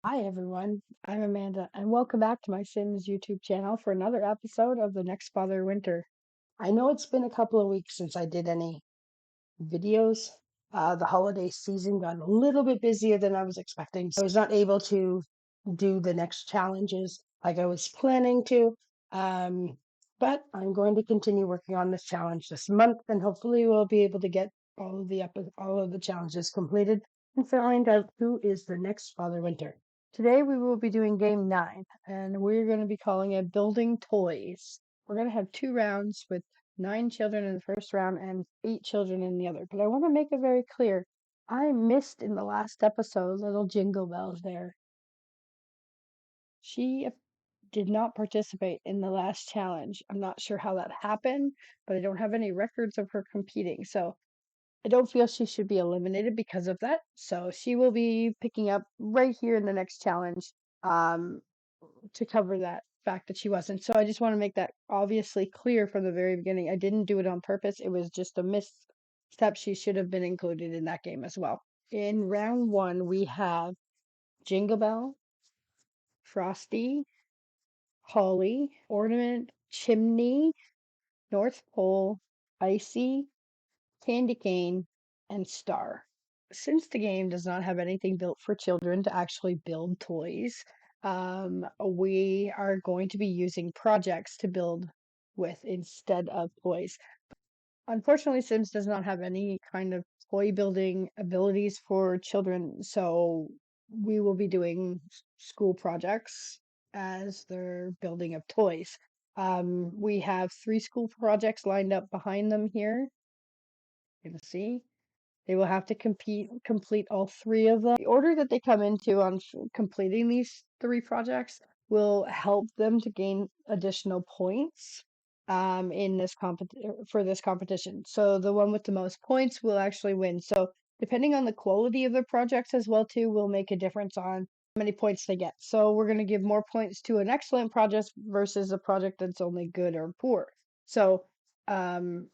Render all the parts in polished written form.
Hi everyone, I'm Amanda, and welcome back to my Sims YouTube channel for another episode of The Next Father Winter. I know it's been a couple of weeks since I did any videos. The holiday season got a little bit busier than I was expecting, so I was not able to do the next challenges like I was planning to. Um, but I'm going to continue working on this challenge this month, and hopefully we'll be able to get all of the challenges completed and find out who is the next Father Winter. Today we will be doing game 9, and we're going to be calling it Building Toys. We're going to have 2 rounds with 9 children in the first round and 8 children in the other. But I want to make it very clear, I missed in the last episode little Jingle Bells there. She did not participate in the last challenge. I'm not sure how that happened, but I don't have any records of her competing. So I don't feel she should be eliminated because of that. So she will be picking up right here in the next challenge um, to cover that fact that she wasn't. So I just want to make that obviously clear from the very beginning. I didn't do it on purpose. It was just a misstep. She should have been included in that game as well. In round 1, we have Jingle Bell, Frosty, Holly, Ornament, Chimney, North Pole, Icy, Candy Cane, and Star. Since the game does not have anything built for children to actually build toys, we are going to be using projects to build with instead of toys. Unfortunately, Sims does not have any kind of toy building abilities for children, so we will be doing school projects as their building of toys. We have 3 school projects lined up behind them here. You can see. They will have to complete all 3 of them. The order that they come into on completing these 3 projects will help them to gain additional points in this for this competition. So the one with the most points will actually win. So depending on the quality of the projects as well too will make a difference on how many points they get. So we're going to give more points to an excellent project versus a project that's only good or poor. So um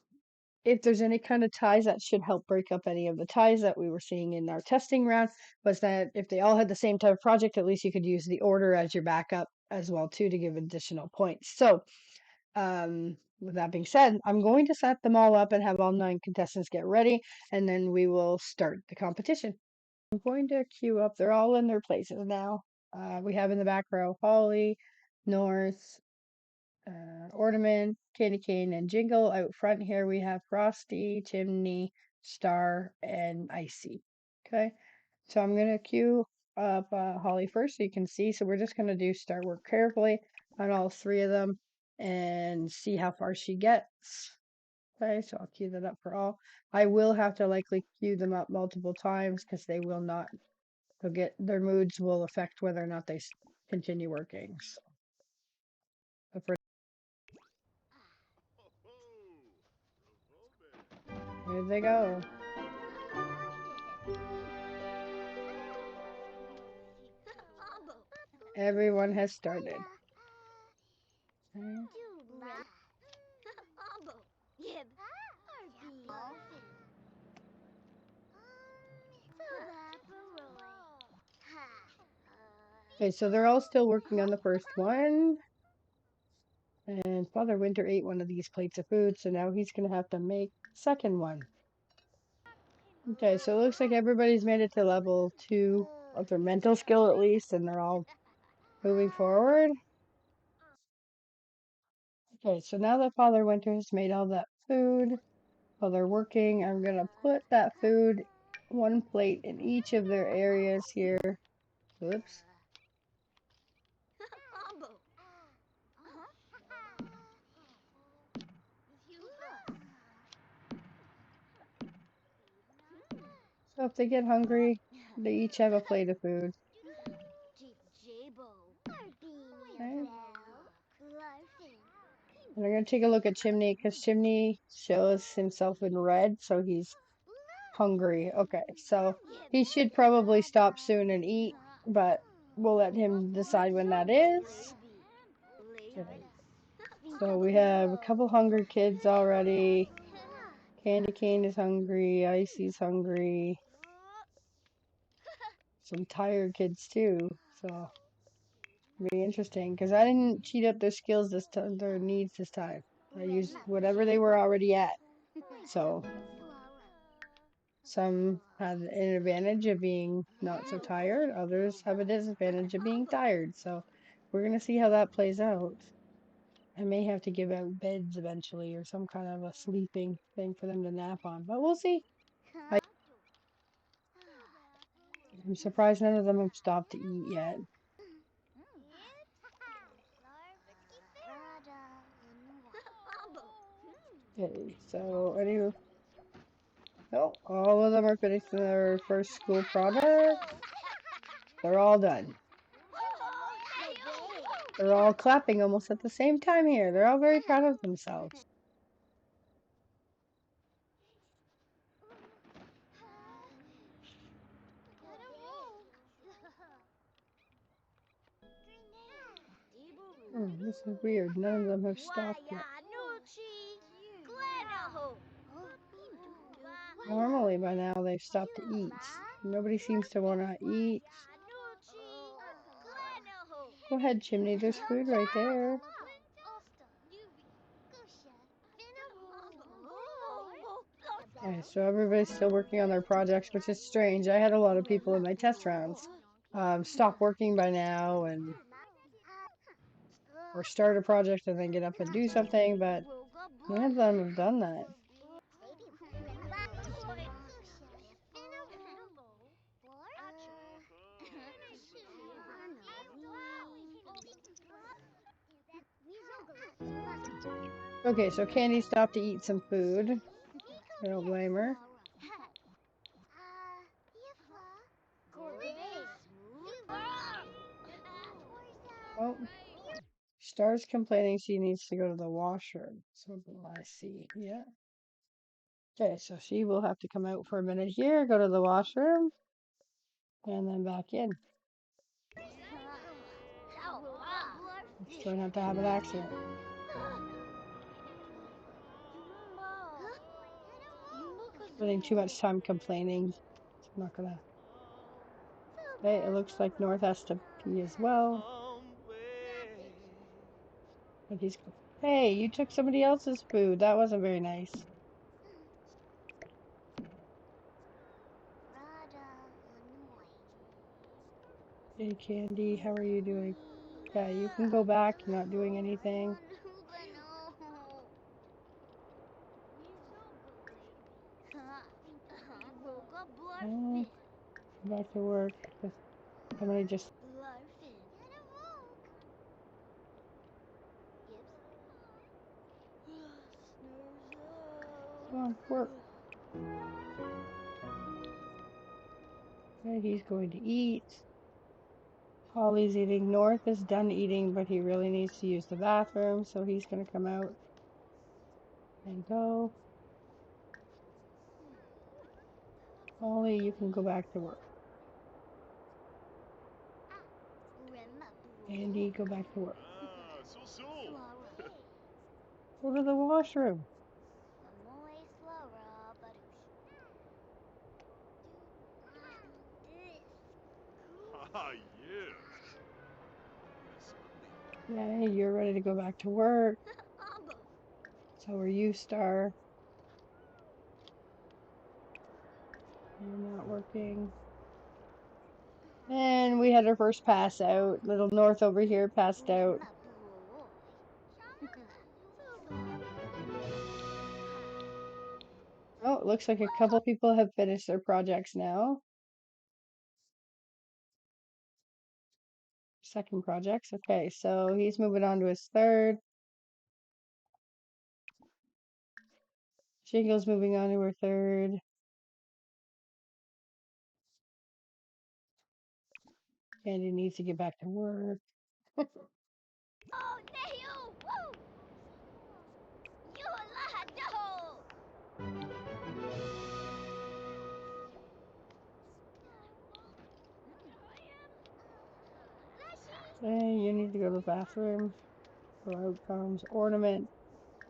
if there's any kind of ties, that should help break up any of the ties that we were seeing in our testing round, was that if they all had the same type of project, at least you could use the order as your backup as well too to give additional points. So with that being said, I'm going to set them all up and have all 9 contestants get ready, and then we will start the competition. I'm going to queue up. They're all in their places now. We have in the back row Holly, North, Ornament, Candy Cane, and Jingle. Out front here we have Frosty, Chimney, Star, and Icy. Okay, so I'm gonna queue up Holly first so you can see. So we're just gonna start work carefully on all 3 of them and see how far she gets. Okay, so I'll queue that up for all. I will have to likely queue them up multiple times because they will not, they'll get, their moods will affect whether or not they continue working. So, here they go. Everyone has started. Okay. Okay, so they're all still working on the first one. And Father Winter ate one of these plates of food, so now he's going to have to make the second one. Okay, so it looks like everybody's made it to level 2 of their mental skill at least, and they're all moving forward. Okay, so now that Father Winter has made all that food, while they're working, I'm going to put that food, 1 plate in each of their areas here. Oops. So if they get hungry, they each have a plate of food. Okay. And I'm going to take a look at Chimney because Chimney shows himself in red, so he's hungry. Okay, so he should probably stop soon and eat, but we'll let him decide when that is. Okay. So we have a couple hungry kids already. Candy Cane is hungry. Icy's hungry. Some tired kids too. So be interesting because I didn't cheat up their skills this time, their needs this time. I used whatever they were already at. So some have an advantage of being not so tired, others have a disadvantage of being tired. So we're gonna see how that plays out. I may have to give out beds eventually or some kind of a sleeping thing for them to nap on, but we'll see. I'm surprised none of them have stopped to eat yet. Okay, so anyway, oh, all of them are finishing their first school project. They're all done. They're all clapping almost at the same time here. They're all very proud of themselves. This is weird. None of them have stopped yet. Normally by now they've stopped to eat. Nobody seems to want to eat. Go ahead, Chimney. There's food right there. Okay, so everybody's still working on their projects, which is strange. I had a lot of people in my test rounds stop working by now and or start a project and then get up and do something, but none of them have done that. Okay, so Candy stopped to eat some food. I don't blame her. Oh, Star's complaining she needs to go to the washroom. So I see. Yeah. Okay, so she will have to come out for a minute here, go to the washroom, and then back in. Try not to have an accident. Spending too much time complaining. I'm not gonna. Okay, it looks like North has to pee as well. And he's. Hey, you took somebody else's food. That wasn't very nice. Hey, Candy, how are you doing? Yeah, you can go back. You're not doing anything. Oh, go back to work. Somebody just. Come on, work. Okay, he's going to eat. Holly's eating. North is done eating, but he really needs to use the bathroom, so he's going to come out and go. Holly, you can go back to work. Andy, go back to work. Go to the washroom. Yeah, you're ready to go back to work. So are you, Star. You're not working. And we had our first pass out. Little North over here passed out. Oh, it looks like a couple people have finished their projects now. Second projects. Okay, so he's moving on to his third. Jingle's moving on to her third. Candy needs to get back to work. Hey, you need to go to the bathroom. So out comes Ornament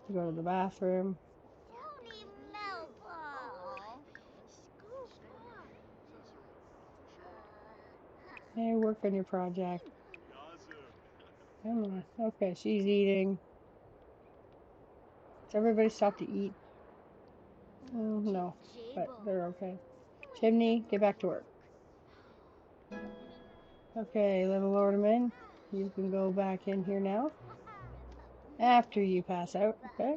to go to the bathroom. Hey, Hey, work on your project. Come on. Okay, she's eating. Does everybody stop to eat? No, but they're okay. Chimney, get back to work. Okay, little ornament, you can go back in here now. After you pass out, okay?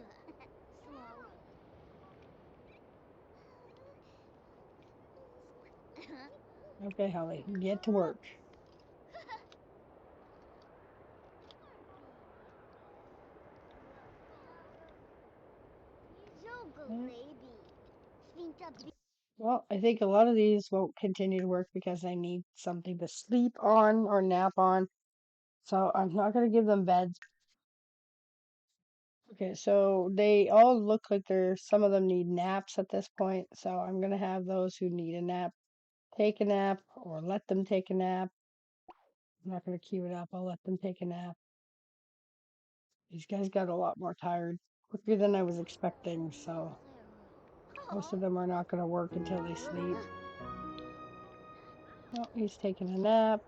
Okay, Holly, get to work. Well, I think a lot of these won't continue to work because I need something to sleep on or nap on. So I'm not going to give them beds. Okay, so they all look like some of them need naps at this point. So I'm going to have those who need a nap take a nap or let them take a nap. I'm not going to queue it up. I'll let them take a nap. These guys got a lot more tired quicker than I was expecting. So most of them are not going to work until they sleep. Oh, he's taking a nap.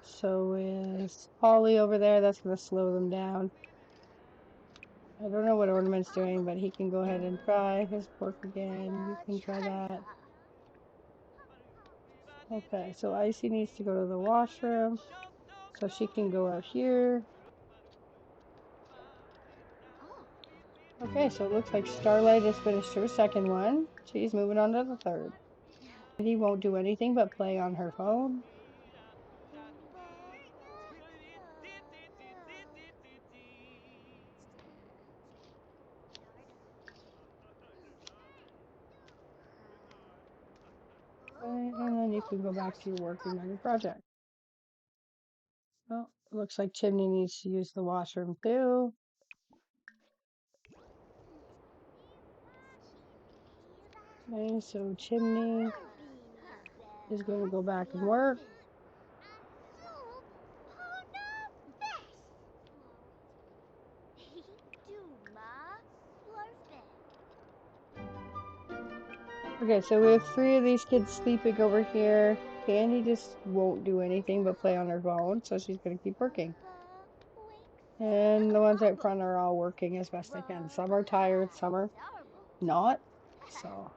So is Holly over there. That's going to slow them down. I don't know what Ornament's doing, but he can go ahead and try his work again. You can try that. Okay, so Icy needs to go to the washroom. So she can go out here. Okay, so it looks like Starlight has finished her second one. She's moving on to the third. He won't do anything but play on her phone. And then you can go back to your working on your project. Well, it looks like Chimney needs to use the washroom too. Okay, so Chimney is going to go back and work. Okay, so we have three of these kids sleeping over here. Candy just won't do anything but play on her phone, so she's going to keep working. And the ones out front are all working as best they can. Some are tired, some are not. So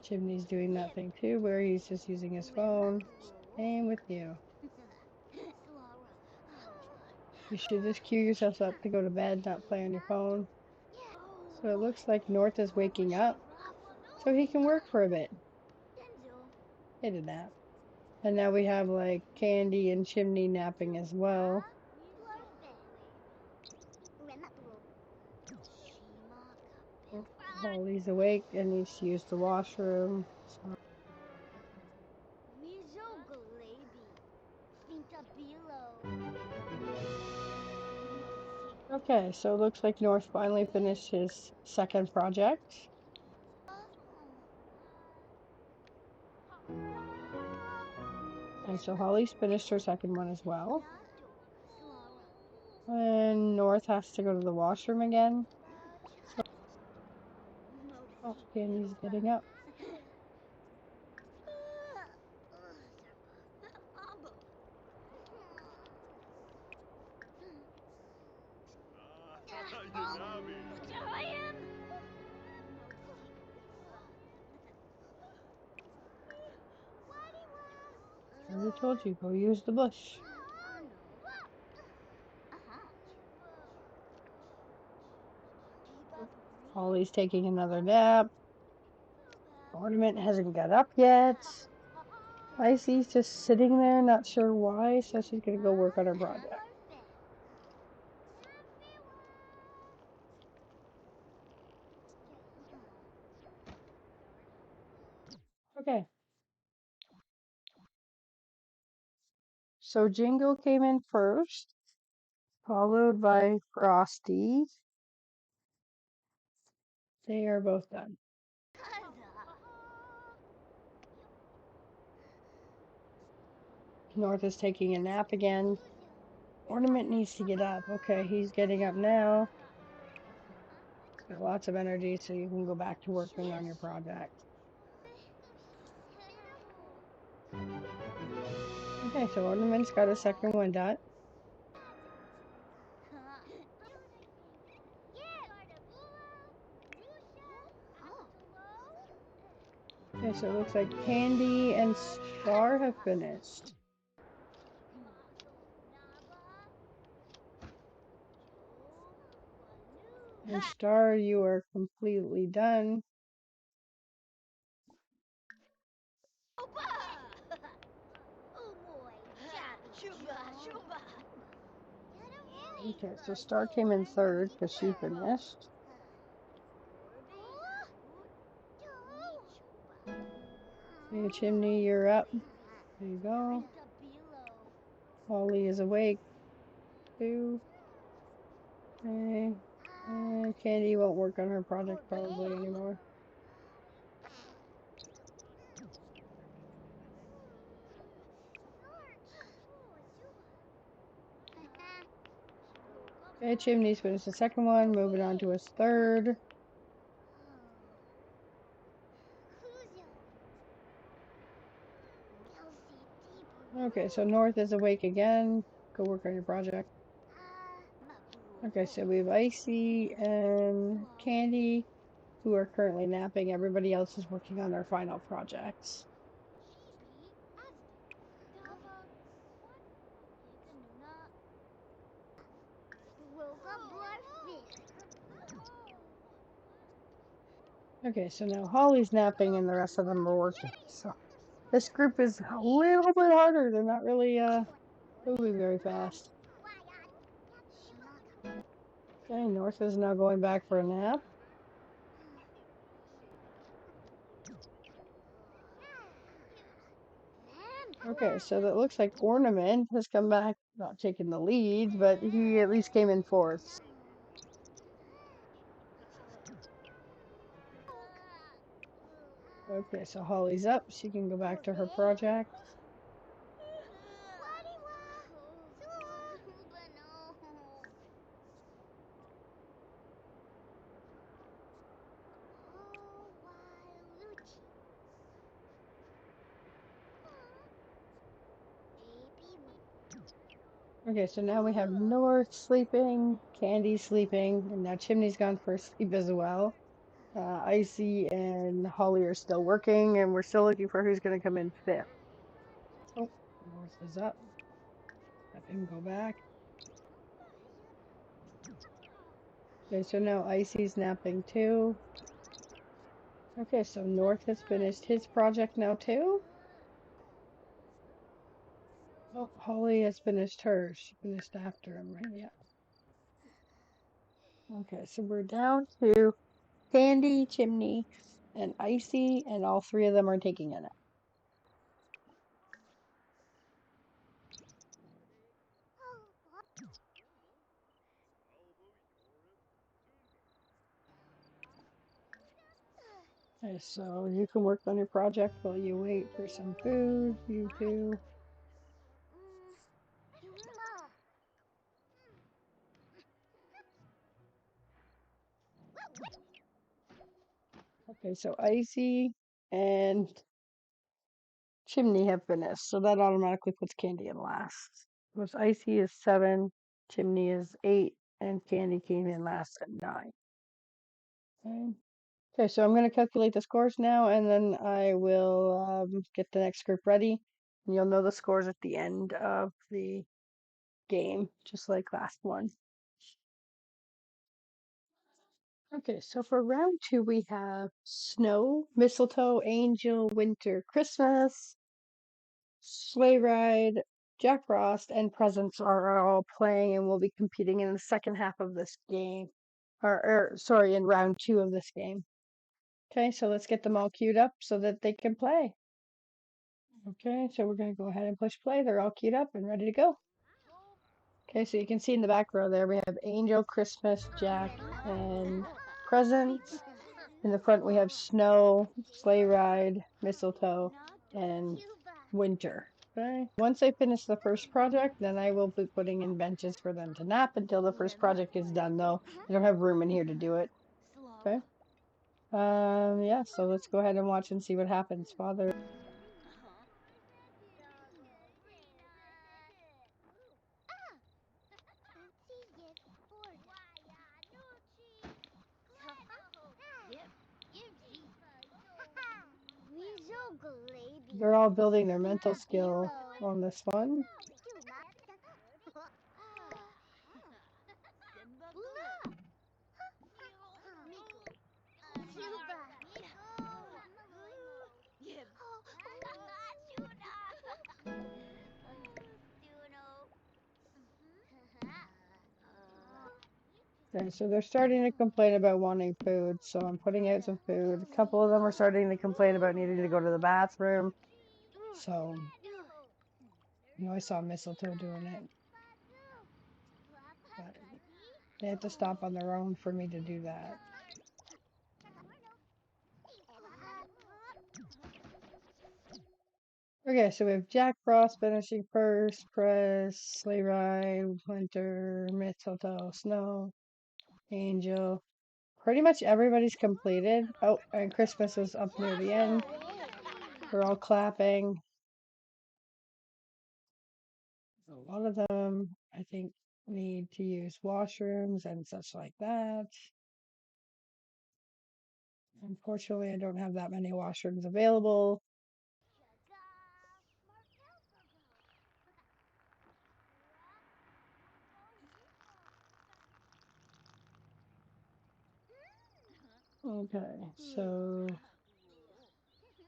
Chimney's doing that thing too, where he's just using his phone. Same with you. You should just cue yourself up to go to bed, not play on your phone. So it looks like North is waking up, so he can work for a bit. He did that. And now we have like Candy and Chimney napping as well. Holly's awake and needs to use the washroom. So. Okay, so it looks like North finally finished his second project. And so Holly's finished her second one as well. And North has to go to the washroom again. So, oh, Candy's getting up. I already told you, go use the bush. Holly's taking another nap. Ornament hasn't got up yet. Icy's just sitting there, not sure why, so she's gonna go work on her project. Okay. So Jingle came in first, followed by Frosty. They are both done. North is taking a nap again. Ornament needs to get up. Okay, he's getting up now. Lots of energy so you can go back to working on your project. Okay, so Ornament's got a second one done. Okay, so it looks like Candy and Star have finished. And Star, you are completely done. Okay, so Star came in third because she finished. Okay, Chimney, you're up. There you go. Holly is awake. Two. Okay. Candy won't work on her project probably anymore. Okay, Chimney's finished the second one, moving on to his third. Okay, so North is awake again. Go work on your project. Okay, so we have Icy and Candy, who are currently napping. Everybody else is working on their final projects. Okay, so now Holly's napping and the rest of them are working. So this group is a little bit harder. They're not really moving very fast. Okay, North is now going back for a nap. Okay, so that looks like Ornament has come back, not taking the lead, but he at least came in fourth. Okay, so Holly's up. She can go back to her project. Okay, so now we have North sleeping, Candy sleeping, and now Chimney's gone for sleep as well. Icy and Holly are still working, and we're still looking for who's going to come in fifth. Oh, North is up. Let him go back. Okay, so now Icy's napping too. Okay, so North has finished his project now too. Oh, Holly has finished hers. She finished after him, right? Yeah. Okay, so we're down to Candy, Chimney, and Icy, and all three of them are taking a nap. Okay, so you can work on your project while you wait for some food, you two. Okay, so Icy and Chimney have finished, so that automatically puts Candy in last. Because Icy is 7, Chimney is 8, and Candy came in last at 9. Okay, so I'm going to calculate the scores now, and then I will get the next group ready. And you'll know the scores at the end of the game, just like last one. Okay, so for round 2, we have Snow, Mistletoe, Angel, Winter, Christmas, Sleigh Ride, Jack Frost, and Presents are all playing and will be competing in the second half of this game. Sorry, in round 2 of this game. Okay, so let's get them all queued up so that they can play. Okay, so we're going to go ahead and push play. They're all queued up and ready to go. Okay, so you can see in the back row there we have Angel, Christmas, Jack, and Presents. In the front we have Snow, Sleigh Ride, Mistletoe, and Winter. Okay. Once I finish the first project, then I will be putting in benches for them to nap until the first project is done, though. I don't have room in here to do it. Okay. Yeah, so let's go ahead and watch and see what happens. Father. They're all building their mental skill on this one. Okay, so they're starting to complain about wanting food, so I'm putting out some food. A couple of them are starting to complain about needing to go to the bathroom. So, I saw Mistletoe doing it, but they have to stop on their own for me to do that. Okay, so we have Jack Frost finishing first, Press, Sleigh Ride, Winter, Mistletoe, Snow, Angel. Pretty much everybody's completed. Oh, and Christmas is up near the end. We're all clapping. A lot of them, I think, need to use washrooms and such like that. Unfortunately, I don't have that many washrooms available. Okay, so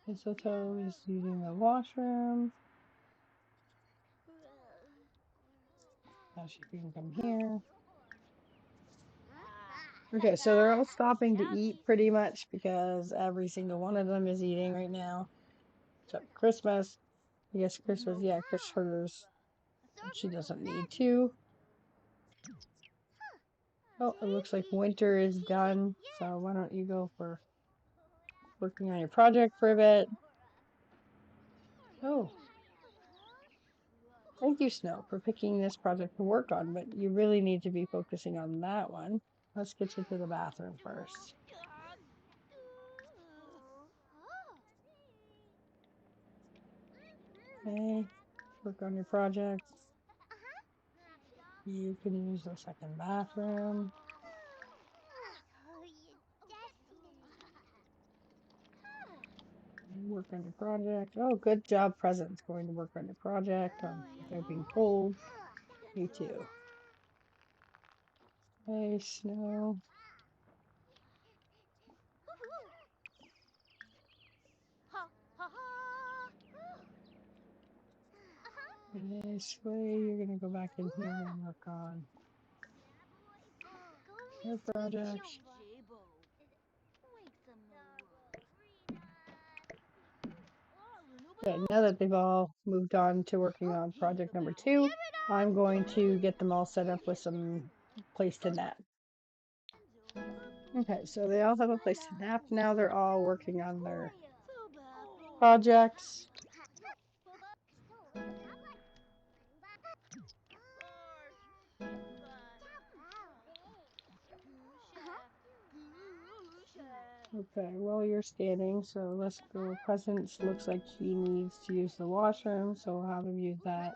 Mistletoe is using the washroom. Now she can come here. Okay, so they're all stopping to eat pretty much because every single one of them is eating right now. Except Christmas. I guess Christmas, yeah, Christmas, she doesn't need to. Oh, it looks like winter is done. So why don't you go for working on your project for a bit? Oh, thank you, Snow, for picking this project to work on, but you really need to be focusing on that one. Let's get you to the bathroom first. Okay, work on your project. You can use the second bathroom. Work on your project. Oh, good job, Present's going to work on your project without being told. Me too. Hey, Snow. This way, you're gonna go back in here and work on your projects. Okay, now that they've all moved on to working on project number 2, I'm going to get them all set up with some place to nap. Okay, so they all have a place to nap now. They're all working on their projects. Okay, well, you're standing, so let's go. Presence looks like he needs to use the washroom, so we'll have him use that.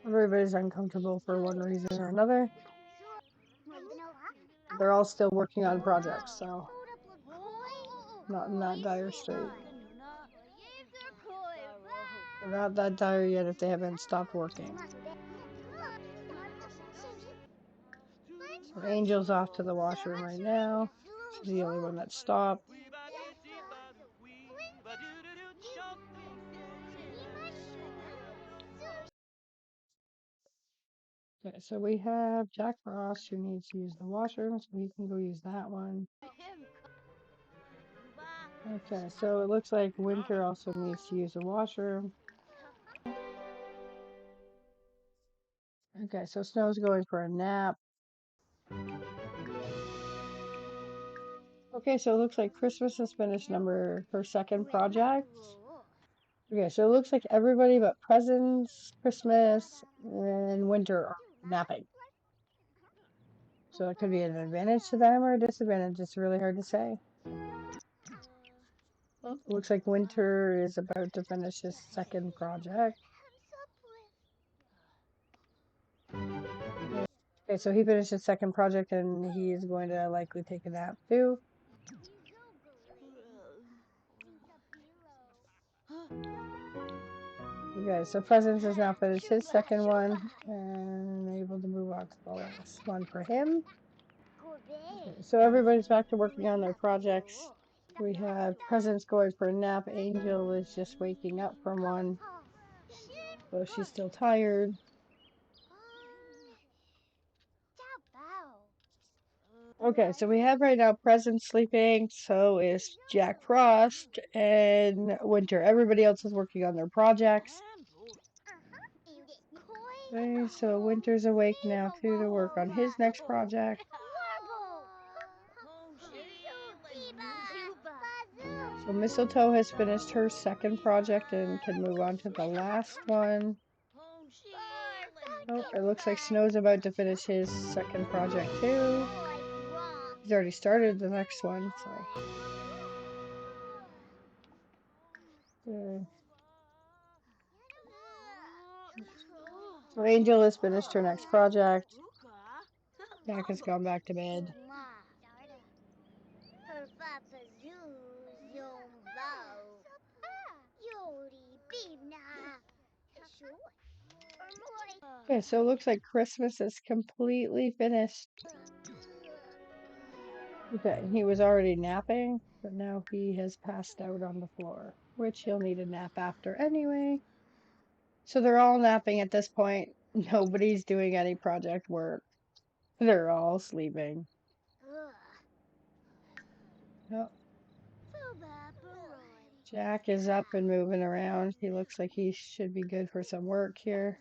Everybody's uncomfortable for one reason or another. They're all still working on projects, so not in that dire state. They're not that dire yet if they haven't stopped working. So Angel's off to the washroom right now. She's the only one that stopped. Okay, so we have Jack Frost who needs to use the washroom, so he can go use that one. Okay, so it looks like Winter also needs to use the washroom. Okay, so Snow's going for a nap. Okay, so it looks like Christmas has finished her second project. Okay, so it looks like everybody but Presents, Christmas, and Winter are napping. So it could be an advantage to them or a disadvantage. It's really hard to say. Well, looks like Winter is about to finish his second project. Okay, so he finished his second project and he is going to likely take a nap too. Okay, so Presence has now finished his second one and able to move on to the last one for him. Okay, so everybody's back to working on their projects. We have Presence going for a nap. Angel is just waking up from one, so she's still tired. Okay, so we have right now Presence sleeping, so is Jack Frost and Winter. Everybody else is working on their projects. Okay, so Winter's awake now too to work on his next project. So Mistletoe has finished her second project and can move on to the last one. Oh, it looks like Snow's about to finish his second project too. He's already started the next one, so. So Angel has finished her next project. Jack has gone back to bed. Okay, so it looks like Christmas is completely finished. Okay, he was already napping, but now he has passed out on the floor, which he'll need a nap after anyway. So they're all napping at this point. Nobody's doing any project work. They're all sleeping. Oh, Jack is up and moving around. He looks like he should be good for some work here.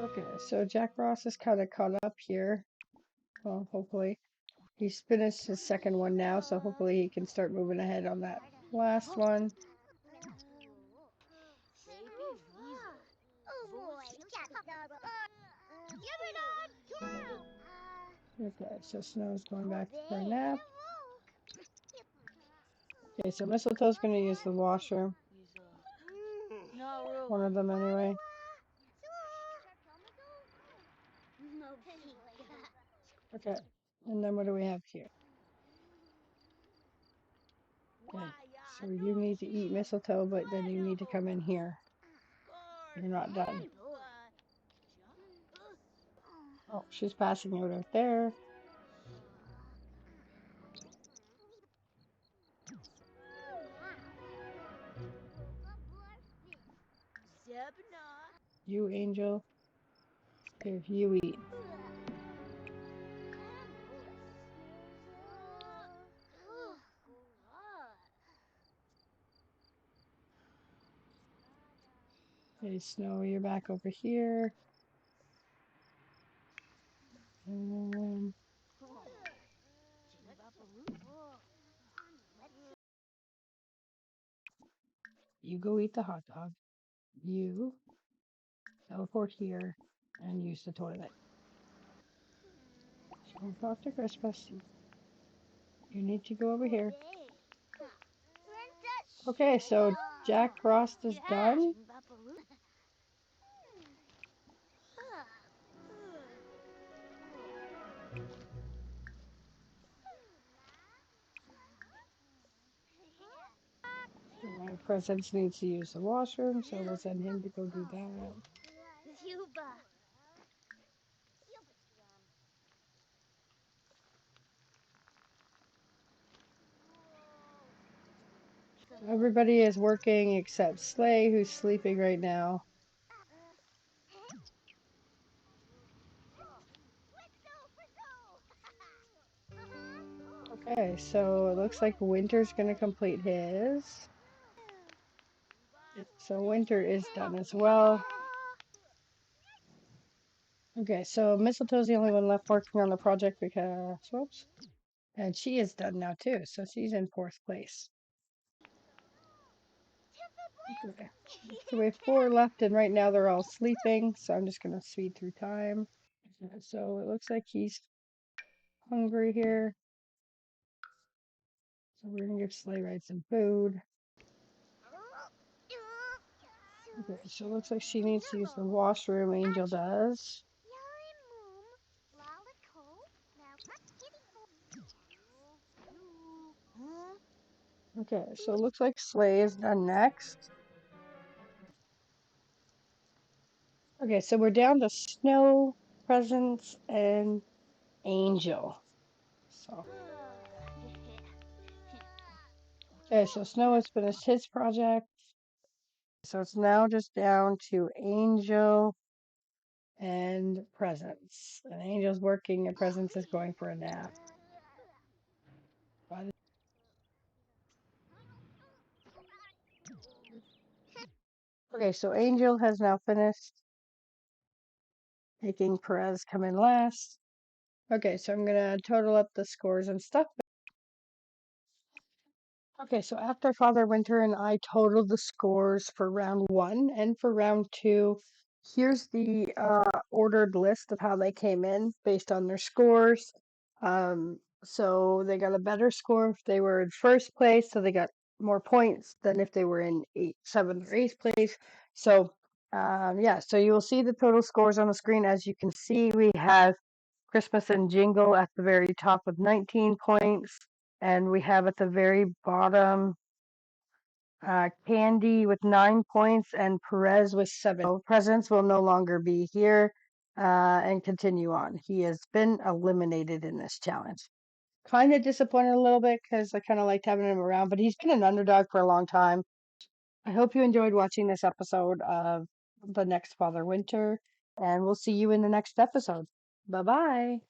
Okay, so Jack Ross is kind of caught up here. Well, hopefully. He's finished his second one now, so hopefully he can start moving ahead on that last one. Okay, so Snow's going back for a nap. Okay, so Mistletoe's going to use the washroom. One of them anyway. Okay, and then what do we have here? Okay, so you need to eat Mistletoe, but then you need to come in here. You're not done. Oh, she's passing out there. You, Angel. Here, you eat. Okay, Snow, you're back over here. And you go eat the hot dog. You teleport here and use the toilet. So Dr. Christmas, you need to go over here. Okay, so Jack Frost is done. My Presence needs to use the washroom, so we'll send him to go do that. Everybody is working except Slay, who's sleeping right now. Okay, so it looks like Winter's gonna complete his. so Winter is done as well. Okay, so Mistletoe's the only one left working on the project because, whoops. And she is done now too, so she's in 4th place. Okay. So we have 4 left, and right now they're all sleeping, so I'm just gonna speed through time. So it looks like he's hungry here. So we're gonna give Sleigh Ride some food. Okay, so it looks like she needs to use the washroom, Angel does. Okay, so it looks like Sleigh is done next. Okay, so we're down to Snow, Presents, and Angel. So, okay, so Snow has finished his project. So it's now just down to Angel and Presents. And Angel's working and Presents is going for a nap. Okay, so Angel has now finished, making Perez come in last. Okay, so I'm gonna total up the scores and stuff. Okay, so after Father Winter and I totaled the scores for round 1 and for round 2, here's the ordered list of how they came in based on their scores. So they got a better score if they were in 1st place, so they got more points than if they were in 7th or 8th place. So yeah, so you will see the total scores on the screen. As you can see, we have Christmas and Jingle at the very top with 19 points. And we have at the very bottom Candy with 9 points and Perez with 7. So Presents will no longer be here and continue on. He has been eliminated in this challenge. Kind of disappointed a little bit because I kind of liked having him around, but he's been an underdog for a long time. I hope you enjoyed watching this episode of The Next Father Winter, and we'll see you in the next episode. Bye bye.